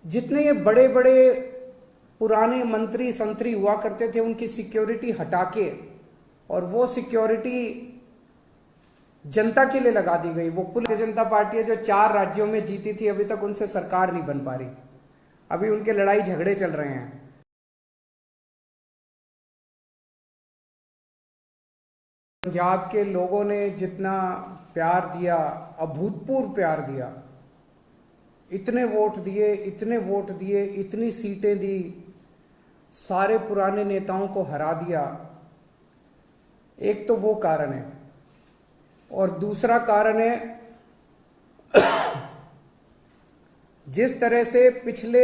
जितने ये बड़े बड़े पुराने मंत्री संतरी हुआ करते थे उनकी सिक्योरिटी हटा के और वो सिक्योरिटी जनता के लिए लगा दी गई। वो पुलिस जनता पार्टी है जो 4 राज्यों में जीती थी, अभी तक उनसे सरकार नहीं बन पा रही, अभी उनके लड़ाई झगड़े चल रहे हैं। पंजाब के लोगों ने जितना प्यार दिया, अभूतपूर्व प्यार दिया, इतने वोट दिए, इतने वोट दिए, इतनी सीटें दी, सारे पुराने नेताओं को हरा दिया। एक तो वो कारण है, और दूसरा कारण है जिस तरह से पिछले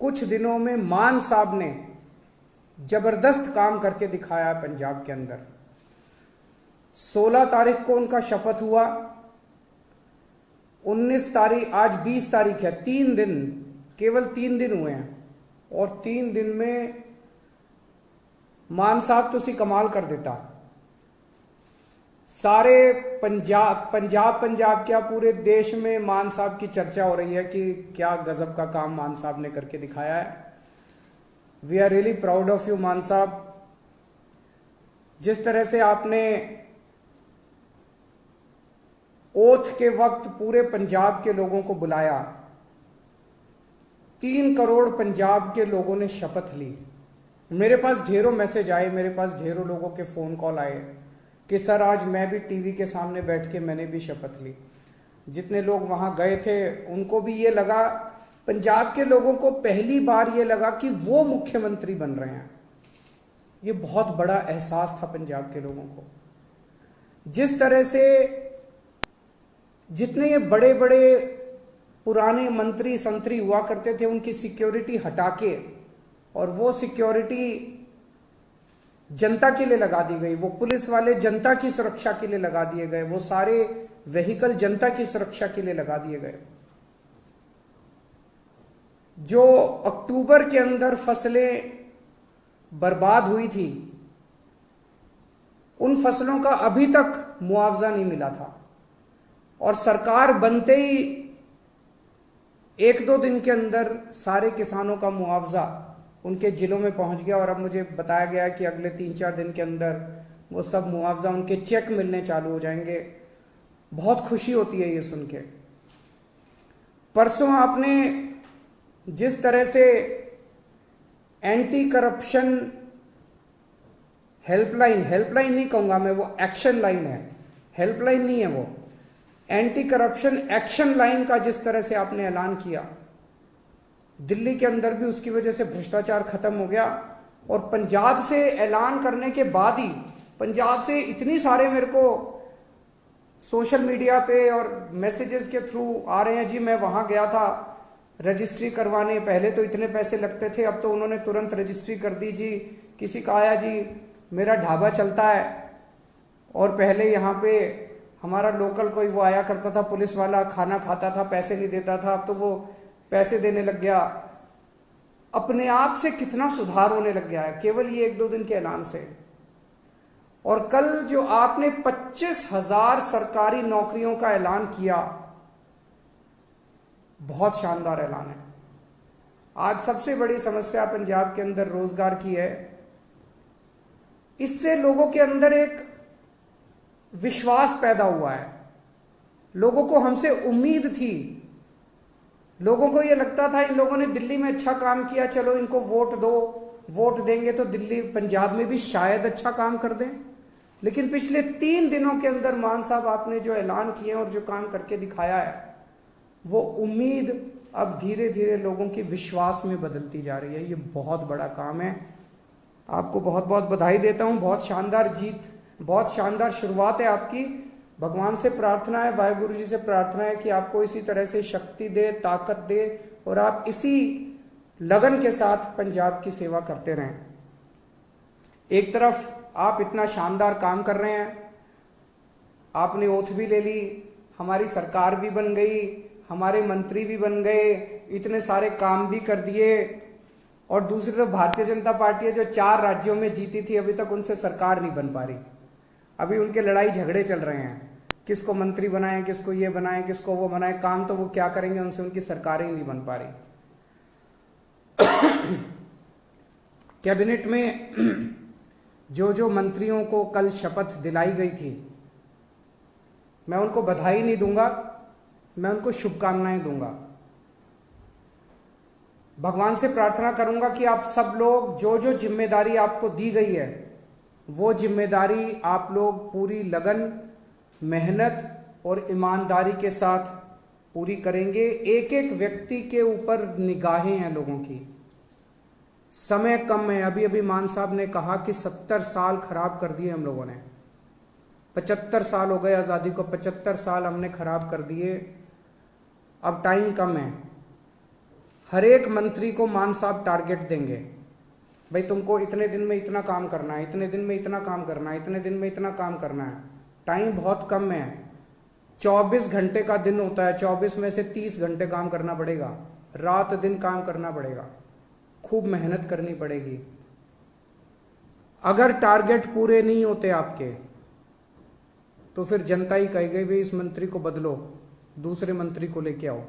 कुछ दिनों में मान साहब ने जबरदस्त काम करके दिखाया पंजाब के अंदर। 16 तारीख को उनका शपथ हुआ, 19 तारीख, आज 20 तारीख है, 3 दिन, केवल 3 दिन हुए हैं, और 3 दिन में मान साहब तो सी कमाल कर देता। सारे पंजाब क्या पूरे देश में मान साहब की चर्चा हो रही है कि क्या गजब का काम मान साहब ने करके दिखाया है। We are really proud of you Mann साहब। जिस तरह से आपने ओथ के वक्त पूरे पंजाब के लोगों को बुलाया, 3 करोड़ पंजाब के लोगों ने शपथ ली। मेरे पास ढेरों मैसेज आए, मेरे पास ढेरों लोगों के फोन कॉल आए कि सर आज मैं भी टीवी के सामने बैठ के मैंने भी शपथ ली। जितने लोग वहां गए थे उनको भी ये लगा, पंजाब के लोगों को पहली बार ये लगा कि वो मुख्यमंत्री बन रहे हैं। ये बहुत बड़ा एहसास था पंजाब के लोगों को। जिस तरह से जितने ये बड़े बड़े पुराने मंत्री संतरी हुआ करते थे उनकी सिक्योरिटी हटा के और वो सिक्योरिटी जनता के लिए लगा दी गई। वो पुलिस वाले जनता की सुरक्षा के लिए लगा दिए गए, वो सारे व्हीकल जनता की सुरक्षा के लिए लगा दिए गए। जो अक्टूबर के अंदर फसलें बर्बाद हुई थी, उन फसलों का अभी तक मुआवजा नहीं मिला था, और सरकार बनते ही 1-2 दिन के अंदर सारे किसानों का मुआवजा उनके जिलों में पहुंच गया। और अब मुझे बताया गया है कि अगले 3-4 दिन के अंदर वो सब मुआवजा, उनके चेक मिलने चालू हो जाएंगे। बहुत खुशी होती है ये सुन के। परसों आपने जिस तरह से एंटी करप्शन हेल्पलाइन नहीं कहूंगा मैं, वो एक्शन लाइन है, हेल्पलाइन नहीं है, वो एंटी करप्शन एक्शन लाइन का जिस तरह से आपने ऐलान किया, दिल्ली के अंदर भी उसकी वजह से भ्रष्टाचार खत्म हो गया। और पंजाब से ऐलान करने के बाद ही पंजाब से इतनी सारे मेरे को सोशल मीडिया पे और मैसेजेस के थ्रू आ रहे हैं, जी मैं वहां गया था रजिस्ट्री करवाने, पहले तो इतने पैसे लगते थे, अब तो उन्होंने तुरंत रजिस्ट्री कर दी जी। किसी का आया, जी मेरा ढाबा चलता है और पहले यहाँ पे हमारा लोकल कोई वो आया करता था पुलिस वाला, खाना खाता था, पैसे नहीं देता था, अब तो वो पैसे देने लग गया। अपने आप से कितना सुधार होने लग गया है केवल ये 1-2 दिन के ऐलान से। और कल जो आपने 25,000 सरकारी नौकरियों का ऐलान किया, बहुत शानदार ऐलान है। आज सबसे बड़ी समस्या पंजाब के अंदर रोजगार की है। इससे लोगों के अंदर एक विश्वास पैदा हुआ है, लोगों को हमसे उम्मीद थी। लोगों को यह लगता था इन लोगों ने दिल्ली में अच्छा काम किया, चलो इनको वोट दो, वोट देंगे तो दिल्ली पंजाब में भी शायद अच्छा काम कर दें। लेकिन पिछले 3 दिनों के अंदर मान साहब आपने जो ऐलान किए और जो काम करके दिखाया है, वो उम्मीद अब धीरे धीरे लोगों की विश्वास में बदलती जा रही है। ये बहुत बड़ा काम है। आपको बहुत बहुत बधाई देता हूं। बहुत शानदार जीत, बहुत शानदार शुरुआत है आपकी। भगवान से प्रार्थना है, वाहेगुरु जी से प्रार्थना है कि आपको इसी तरह से शक्ति दे, ताकत दे, और आप इसी लगन के साथ पंजाब की सेवा करते रहें। एक तरफ आप इतना शानदार काम कर रहे हैं, आपने ओथ भी ले ली, हमारी सरकार भी बन गई, हमारे मंत्री भी बन गए, इतने सारे काम भी कर दिए, और दूसरी तरफ भारतीय जनता पार्टी है जो 4 राज्यों में जीती थी, अभी तक उनसे सरकार नहीं बन पा रही, अभी उनके लड़ाई झगड़े चल रहे हैं, किसको मंत्री बनाएं, किसको ये बनाएं, किसको वो बनाएं। काम तो वो क्या करेंगे, उनसे उनकी सरकारें ही नहीं बन पा रही। कैबिनेट में जो जो मंत्रियों को कल शपथ दिलाई गई थी, मैं उनको बधाई नहीं दूंगा, मैं उनको शुभकामनाएं दूंगा। भगवान से प्रार्थना करूंगा कि आप सब लोग जो जो जिम्मेदारी आपको दी गई है, वो जिम्मेदारी आप लोग पूरी लगन, मेहनत और ईमानदारी के साथ पूरी करेंगे। एक एक व्यक्ति के ऊपर निगाहें हैं लोगों की, समय कम है। अभी अभी मान साहब ने कहा कि 70 साल खराब कर दिए हम लोगों ने, 75 साल हो गए आज़ादी को, 75 साल हमने खराब कर दिए, अब टाइम कम है। हर एक मंत्री को मान साहब टारगेट देंगे, भाई तुमको इतने दिन में इतना काम करना है, इतने दिन में इतना काम करना है, इतने दिन में इतना काम करना है। टाइम बहुत कम है, 24 घंटे का दिन होता है, 24 में से 30 घंटे काम करना पड़ेगा, रात दिन काम करना पड़ेगा, खूब मेहनत करनी पड़ेगी। अगर टारगेट पूरे नहीं होते आपके तो फिर जनता ही कहेगी भाई इस मंत्री को बदलो, दूसरे मंत्री को लेके आओ।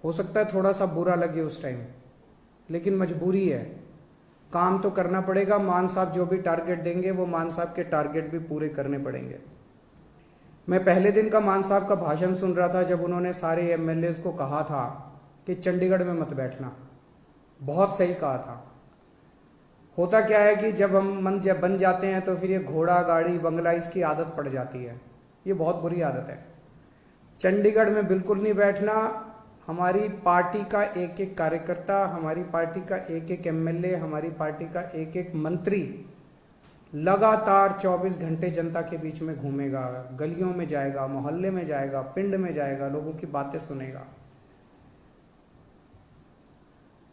हो सकता है थोड़ा सा बुरा लगे उस टाइम, लेकिन मजबूरी है, काम तो करना पड़ेगा। मान साहब जो भी टारगेट देंगे वो मान साहब के टारगेट भी पूरे करने पड़ेंगे। मैं पहले दिन का मान साहब का भाषण सुन रहा था जब उन्होंने सारे एमएलएज को कहा था कि चंडीगढ़ में मत बैठना, बहुत सही कहा था। होता क्या है कि जब हम जब बन जाते हैं तो फिर ये घोड़ा गाड़ी बंगला इसकी आदत पड़ जाती है, ये बहुत बुरी आदत है। चंडीगढ़ में बिल्कुल नहीं बैठना। हमारी पार्टी का एक एक कार्यकर्ता, हमारी पार्टी का एक एक एमएलए, हमारी पार्टी का एक एक मंत्री लगातार 24 घंटे जनता के बीच में घूमेगा, गलियों में जाएगा, मोहल्ले में जाएगा, पिंड में जाएगा, लोगों की बातें सुनेगा।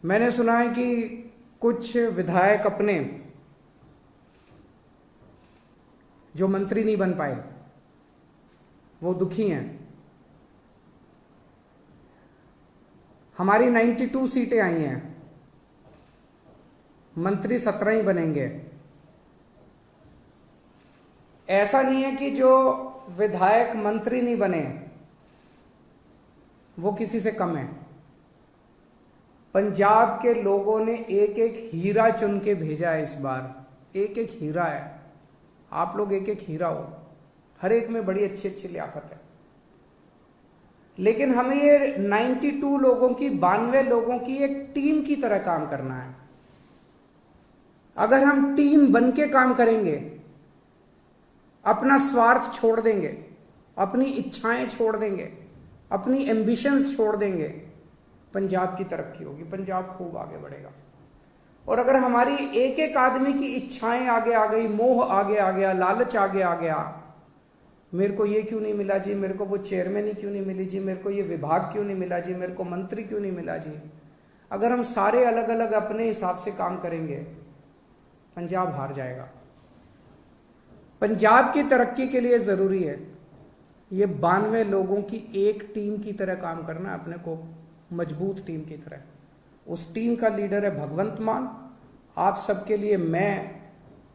मैंने सुना है कि कुछ विधायक अपने जो मंत्री नहीं बन पाए वो दुखी हैं। हमारी 92 सीटें आई हैं, मंत्री 17 ही बनेंगे। ऐसा नहीं है कि जो विधायक मंत्री नहीं बने वो किसी से कम है। पंजाब के लोगों ने एक एक हीरा चुन के भेजा है इस बार, एक एक हीरा है। आप लोग एक एक हीरा हो, हर एक में बड़ी अच्छी अच्छी लियाकत है। लेकिन हमें ये 92 लोगों की, 92 लोगों की एक टीम की तरह काम करना है। अगर हम टीम बन के काम करेंगे, अपना स्वार्थ छोड़ देंगे, अपनी इच्छाएं छोड़ देंगे, अपनी एम्बिशंस छोड़ देंगे, पंजाब की तरक्की होगी, पंजाब खूब आगे बढ़ेगा। और अगर हमारी एक एक आदमी की इच्छाएं आगे आ गई, मोह आगे आ गया, लालच आगे आ गया, मेरे को ये क्यों नहीं मिला जी, मेरे को वो चेयरमैन ही क्यों नहीं मिली जी, मेरे को ये विभाग क्यों नहीं मिला जी, मेरे को मंत्री क्यों नहीं मिला जी। अगर हम सारे अलग अलग अपने हिसाब से काम करेंगे, पंजाब हार जाएगा। पंजाब की तरक्की के लिए जरूरी है ये 92 लोगों की एक टीम की तरह काम करना, अपने को मजबूत टीम की तरह। उस टीम का लीडर है भगवंत मान। आप सबके लिए मैं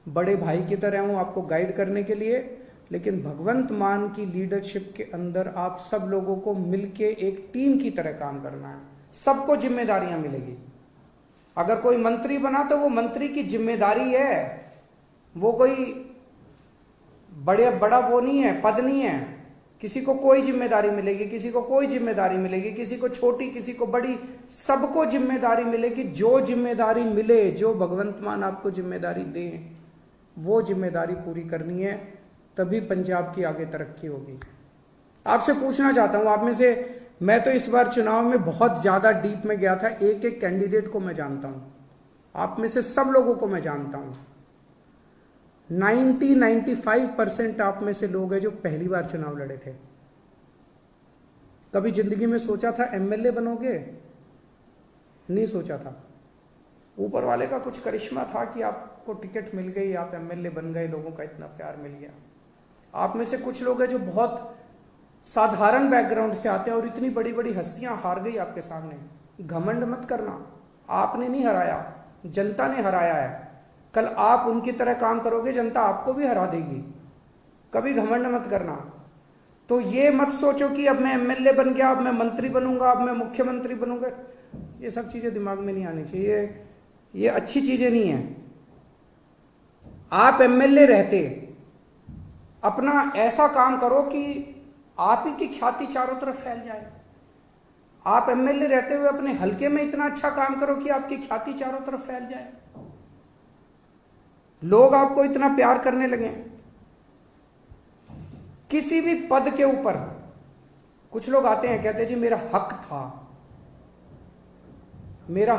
बड़े भाई की तरह हूं, आपको गाइड करने के लिए। लेकिन भगवंत मान की लीडरशिप के अंदर आप सब लोगों को मिलके एक टीम की तरह काम करना है। सबको जिम्मेदारियां मिलेगी। अगर कोई मंत्री बना तो वो मंत्री की जिम्मेदारी है, वो कोई बड़ा वो नहीं है, पद नहीं है। किसी को कोई जिम्मेदारी मिलेगी, किसी को कोई जिम्मेदारी मिलेगी, किसी को छोटी, किसी को बड़ी, सबको जिम्मेदारी मिलेगी। जो जिम्मेदारी मिले, जो भगवंत मान आपको जिम्मेदारी दें, वो जिम्मेदारी पूरी करनी है, तभी पंजाब की आगे तरक्की होगी। आपसे पूछना चाहता हूं, आप में से, मैं तो इस बार चुनाव में बहुत ज्यादा डीप में गया था, एक एक कैंडिडेट को मैं जानता हूं, आप में से सब लोगों को मैं जानता हूं। 95% आप में से लोग हैं जो पहली बार चुनाव लड़े थे। कभी जिंदगी में सोचा था एमएलए बनोगे? नहीं सोचा था। ऊपर वाले का कुछ करिश्मा था कि आपको टिकट मिल गई, आप एमएलए बन गए, लोगों का इतना प्यार मिल गया। आप में से कुछ लोग हैं जो बहुत साधारण बैकग्राउंड से आते हैं और इतनी बड़ी बड़ी हस्तियां हार गई आपके सामने। घमंड मत करना, आपने नहीं हराया, जनता ने हराया है। कल आप उनकी तरह काम करोगे, जनता आपको भी हरा देगी। कभी घमंड मत करना। तो ये मत सोचो कि अब मैं एमएलए बन गया, अब मैं मंत्री बनूंगा, अब मैं मुख्यमंत्री बनूंगा। ये सब चीजें दिमाग में नहीं आनी चाहिए। ये अच्छी चीजें नहीं है। आप एमएलए रहते, अपना ऐसा काम करो कि आप ही की ख्याति चारों तरफ फैल जाए। आप एमएलए रहते हुए अपने हलके में इतना अच्छा काम करो कि आपकी ख्याति चारों तरफ फैल जाए, लोग आपको इतना प्यार करने लगे। किसी भी पद के ऊपर कुछ लोग आते हैं, कहते हैं जी मेरा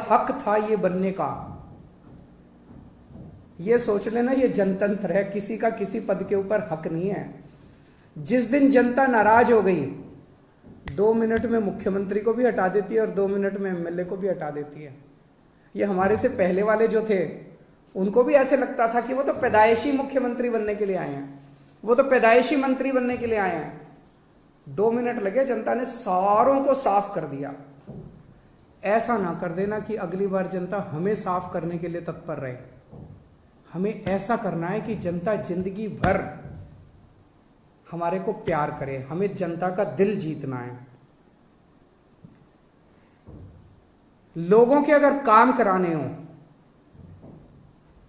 हक था ये बनने का। ये सोच लेना ये जनतंत्र है, किसी का किसी पद के ऊपर हक नहीं है। जिस दिन जनता नाराज हो गई, 2 मिनट में मुख्यमंत्री को भी हटा देती है और 2 मिनट में एमएलए को भी हटा देती है। ये हमारे से पहले वाले जो थे, उनको भी ऐसे लगता था कि वो तो पैदाइशी मुख्यमंत्री बनने के लिए आए हैं, वो तो पैदाइशी मंत्री बनने के लिए आए हैं। 2 मिनट लगे, जनता ने सारों को साफ कर दिया। ऐसा ना कर देना कि अगली बार जनता हमें साफ करने के लिए तत्पर रहे। हमें ऐसा करना है कि जनता जिंदगी भर हमारे को प्यार करे, हमें जनता का दिल जीतना है। लोगों के अगर काम कराने हो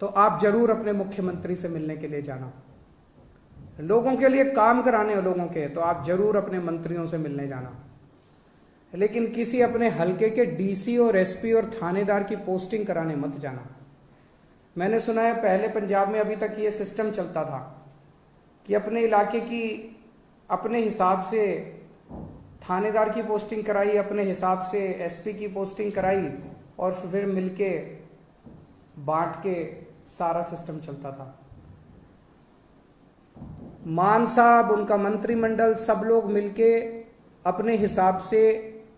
तो आप जरूर अपने मुख्यमंत्री से मिलने के लिए जाना। लोगों के लिए काम कराने हो लोगों के, तो आप जरूर अपने मंत्रियों से मिलने जाना। लेकिन किसी अपने हलके के डीसी और एसपी और थानेदार की पोस्टिंग कराने मत जाना। मैंने सुना है पहले पंजाब में अभी तक ये सिस्टम चलता था कि अपने इलाके की अपने हिसाब से थानेदार की पोस्टिंग कराई, अपने हिसाब से एसपी की पोस्टिंग कराई और फिर मिलके बांट के सारा सिस्टम चलता था। मान साहब, उनका मंत्रिमंडल, सब लोग मिलके अपने हिसाब से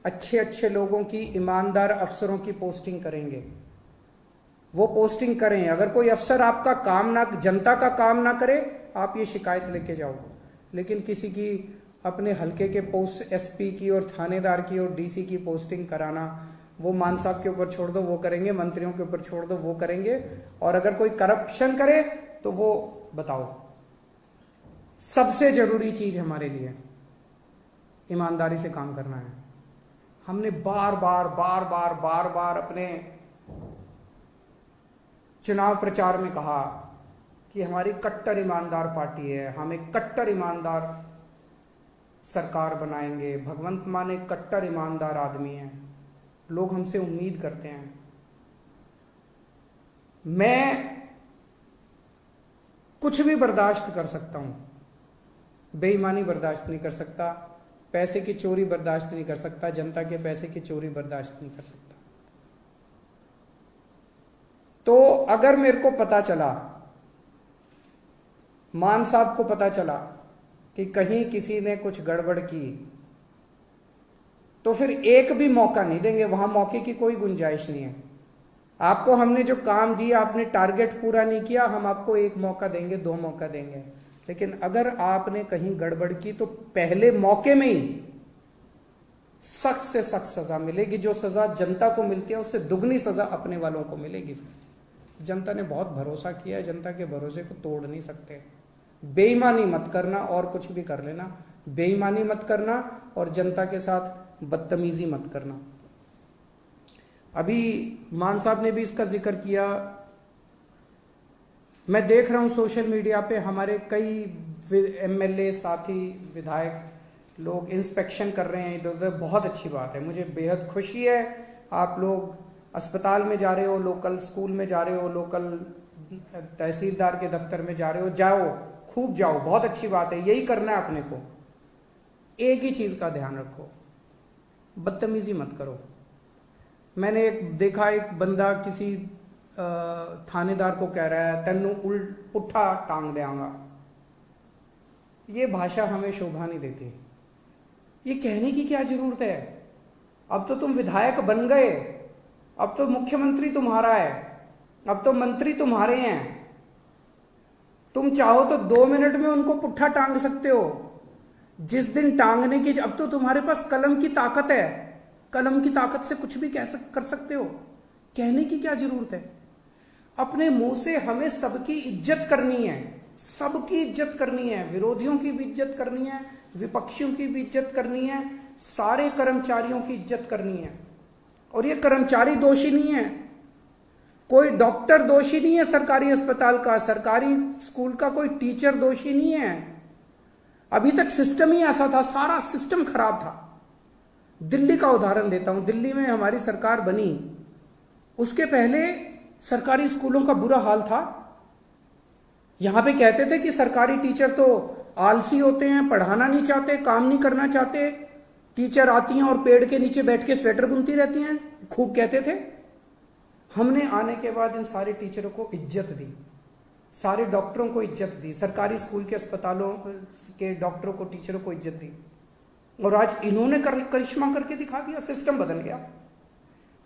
अच्छे अच्छे लोगों की, ईमानदार अफसरों की पोस्टिंग करेंगे। वो पोस्टिंग करें। अगर कोई अफसर आपका काम ना, जनता का काम ना करे, आप ये शिकायत लेके जाओ। लेकिन किसी की अपने हलके के पोस्ट, एसपी की और थानेदार की और डीसी की पोस्टिंग कराना, वो मान साहब के ऊपर छोड़ दो, वो करेंगे। मंत्रियों के ऊपर छोड़ दो, वो करेंगे। और अगर कोई करप्शन करे तो वो बताओ। सबसे जरूरी चीज हमारे लिए ईमानदारी से काम करना है। हमने बार बार अपने चुनाव प्रचार में कहा कि हमारी कट्टर ईमानदार पार्टी है, हम एक कट्टर ईमानदार सरकार बनाएंगे। भगवंत मान एक कट्टर ईमानदार आदमी है, लोग हमसे उम्मीद करते हैं। मैं कुछ भी बर्दाश्त कर सकता हूं, बेईमानी बर्दाश्त नहीं कर सकता, पैसे की चोरी बर्दाश्त नहीं कर सकता, जनता के पैसे की चोरी बर्दाश्त नहीं कर सकता। तो अगर मेरे को पता चला, मान साहब को पता चला कि कहीं किसी ने कुछ गड़बड़ की, तो फिर एक भी मौका नहीं देंगे। वहां मौके की कोई गुंजाइश नहीं है। आपको हमने जो काम दिया, आपने टारगेट पूरा नहीं किया, हम आपको 1 मौका देंगे, 2 मौका देंगे। लेकिन अगर आपने कहीं गड़बड़ की तो पहले मौके में ही सख्त से सख्त सजा मिलेगी। जो सजा जनता को मिलती है उससे दुगनी सजा अपने वालों को मिलेगी। जनता ने बहुत भरोसा किया है, जनता के भरोसे को तोड़ नहीं सकते। बेईमानी मत करना और कुछ भी कर लेना, बेईमानी मत करना और जनता के साथ बदतमीजी मत करना। अभी मान साहब ने भी इसका जिक्र किया। मैं देख रहा हूं सोशल मीडिया पे हमारे कई एमएलए साथी, विधायक लोग इंस्पेक्शन कर रहे हैं इधर उधर। बहुत अच्छी बात है, मुझे बेहद खुशी है। आप लोग अस्पताल में जा रहे हो, लोकल स्कूल में जा रहे हो, लोकल तहसीलदार के दफ्तर में जा रहे हो, जाओ, खूब जाओ, बहुत अच्छी बात है। यही करना है अपने को। एक ही चीज का ध्यान रखो, बदतमीजी मत करो। मैंने देखा एक बंदा किसी थानेदार को कह रहा है, तेनू पुट्ठा टांग देंगा। ये भाषा हमें शोभा नहीं देती। ये कहने की क्या जरूरत है? अब तो तुम विधायक बन गए, अब तो मुख्यमंत्री तुम्हारा है, अब तो मंत्री तुम्हारे हैं। तुम चाहो तो 2 मिनट में उनको पुट्ठा टांग सकते हो। जिस दिन टांगने की, अब तो तुम्हारे पास कलम की ताकत है, कलम की ताकत से कुछ भी कर सकते हो। कहने की क्या जरूरत है? अपने मुंह से हमें सबकी इज्जत करनी है, सबकी इज्जत करनी है। विरोधियों की भी इज्जत करनी है, विपक्षियों की भी इज्जत करनी है, सारे कर्मचारियों की इज्जत करनी है। और ये कर्मचारी दोषी नहीं है। कोई डॉक्टर दोषी नहीं है सरकारी अस्पताल का, सरकारी स्कूल का कोई टीचर दोषी नहीं है। अभी तक सिस्टम ही ऐसा था, सारा सिस्टम खराब था। दिल्ली का उदाहरण देता हूं, दिल्ली में हमारी सरकार बनी, उसके पहले सरकारी स्कूलों का बुरा हाल था। यहां पे कहते थे कि सरकारी टीचर तो आलसी होते हैं, पढ़ाना नहीं चाहते, काम नहीं करना चाहते, टीचर आती हैं और पेड़ के नीचे बैठ के स्वेटर बुनती रहती हैं, खूब कहते थे। हमने आने के बाद इन सारे टीचरों को इज्जत दी, सारे डॉक्टरों को इज्जत दी, सरकारी स्कूल के अस्पतालों के डॉक्टरों को, टीचरों को इज्जत दी, और आज इन्होंने करिश्मा करके दिखा दिया, सिस्टम बदल गया।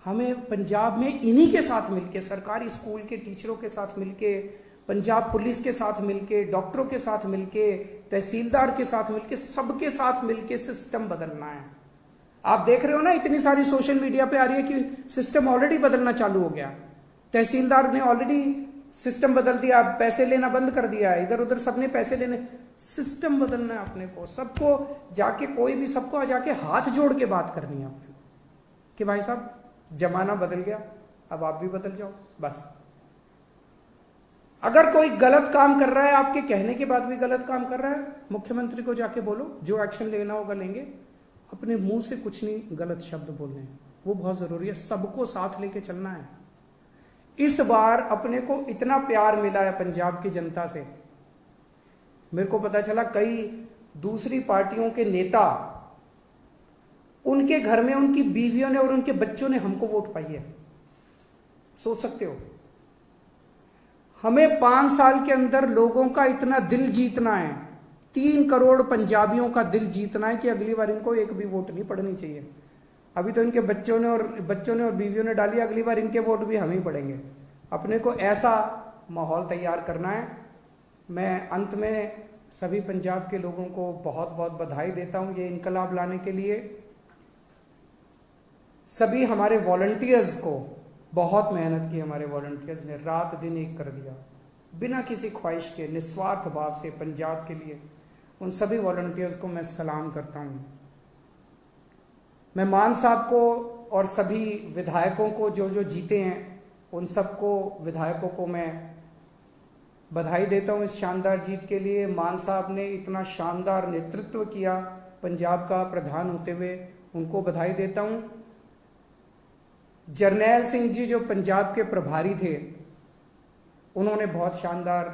हमें पंजाब में इन्हीं के साथ मिलके, सरकारी स्कूल के टीचरों के साथ मिलके, पंजाब पुलिस के साथ मिलके, डॉक्टरों के साथ मिलके, तहसीलदार के साथ मिलके, सबके साथ मिलके सिस्टम बदलना है। आप देख रहे हो ना, इतनी सारी सोशल मीडिया पे आ रही है कि सिस्टम ऑलरेडी बदलना चालू हो गया, तहसीलदार ने ऑलरेडी सिस्टम बदल दिया, पैसे लेना बंद कर दिया है, इधर उधर सबने पैसे लेने, सिस्टम बदलना है अपने को। सबको जाके, कोई भी सबको जाके हाथ जोड़ के बात करनी है अपने को कि भाई साहब जमाना बदल गया, अब आप भी बदल जाओ। बस अगर कोई गलत काम कर रहा है, आपके कहने के बाद भी गलत काम कर रहा है, मुख्यमंत्री को जाके बोलो, जो एक्शन लेना होगा लेंगे। अपने मुंह से कुछ नहीं गलत शब्द बोलने, वो बहुत जरूरी है। सबको साथ लेके चलना है। इस बार अपने को इतना प्यार मिला है पंजाब की जनता से। मेरे को पता चला कई दूसरी पार्टियों के नेता, उनके घर में उनकी बीवियों ने और उनके बच्चों ने हमको वोट पाई है। सोच सकते हो, हमें 5 साल के अंदर लोगों का इतना दिल जीतना है, 3 करोड़ पंजाबियों का दिल जीतना है कि अगली बार इनको एक भी वोट नहीं पड़नी चाहिए। अभी तो इनके बच्चों ने और बीवियों ने डाली, अगली बार इनके वोट भी हम ही पड़ेंगे। अपने को ऐसा माहौल तैयार करना है। मैं अंत में सभी पंजाब के लोगों को बहुत बहुत बधाई देता हूं ये इनकलाब लाने के लिए। सभी हमारे वॉलंटियर्स को, बहुत मेहनत की हमारे वॉलंटियर्स ने, रात दिन एक कर दिया, बिना किसी ख्वाहिश के, निस्वार्थ भाव से पंजाब के लिए। उन सभी वॉलंटियर्स को मैं सलाम करता हूं। मैं मान साहब को और सभी विधायकों को जो जो जीते हैं, उन सबको विधायकों को मैं बधाई देता हूं इस शानदार जीत के लिए। मान साहब ने इतना शानदार नेतृत्व किया पंजाब का प्रधान होते हुए, उनको बधाई देता हूं। जरनैल सिंह जी जो पंजाब के प्रभारी थे, उन्होंने बहुत शानदार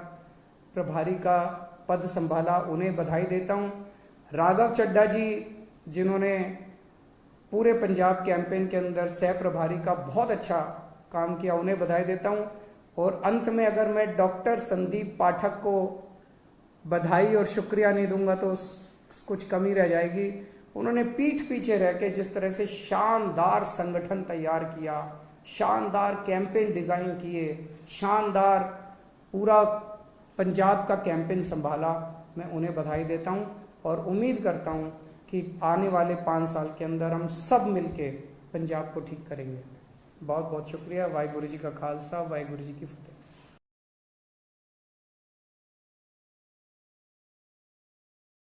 प्रभारी का पद संभाला, उन्हें बधाई देता हूं। राघव चड्ढा जी जिन्होंने पूरे पंजाब कैंपेन के अंदर सह प्रभारी का बहुत अच्छा काम किया, उन्हें बधाई देता हूं। और अंत में अगर मैं डॉक्टर संदीप पाठक को बधाई और शुक्रिया नहीं दूंगा तो कुछ कमी रह जाएगी। उन्होंने पीठ पीछे रह के जिस तरह से शानदार संगठन तैयार किया, शानदार कैंपेन डिजाइन किए, शानदार पूरा पंजाब का कैंपेन संभाला, मैं उन्हें बधाई देता हूं। और उम्मीद करता हूं कि आने वाले 5 साल के अंदर हम सब मिलके पंजाब को ठीक करेंगे। बहुत बहुत शुक्रिया। वाहिगुरु जी का खालसा, वाहिगुरु जी की फतेह।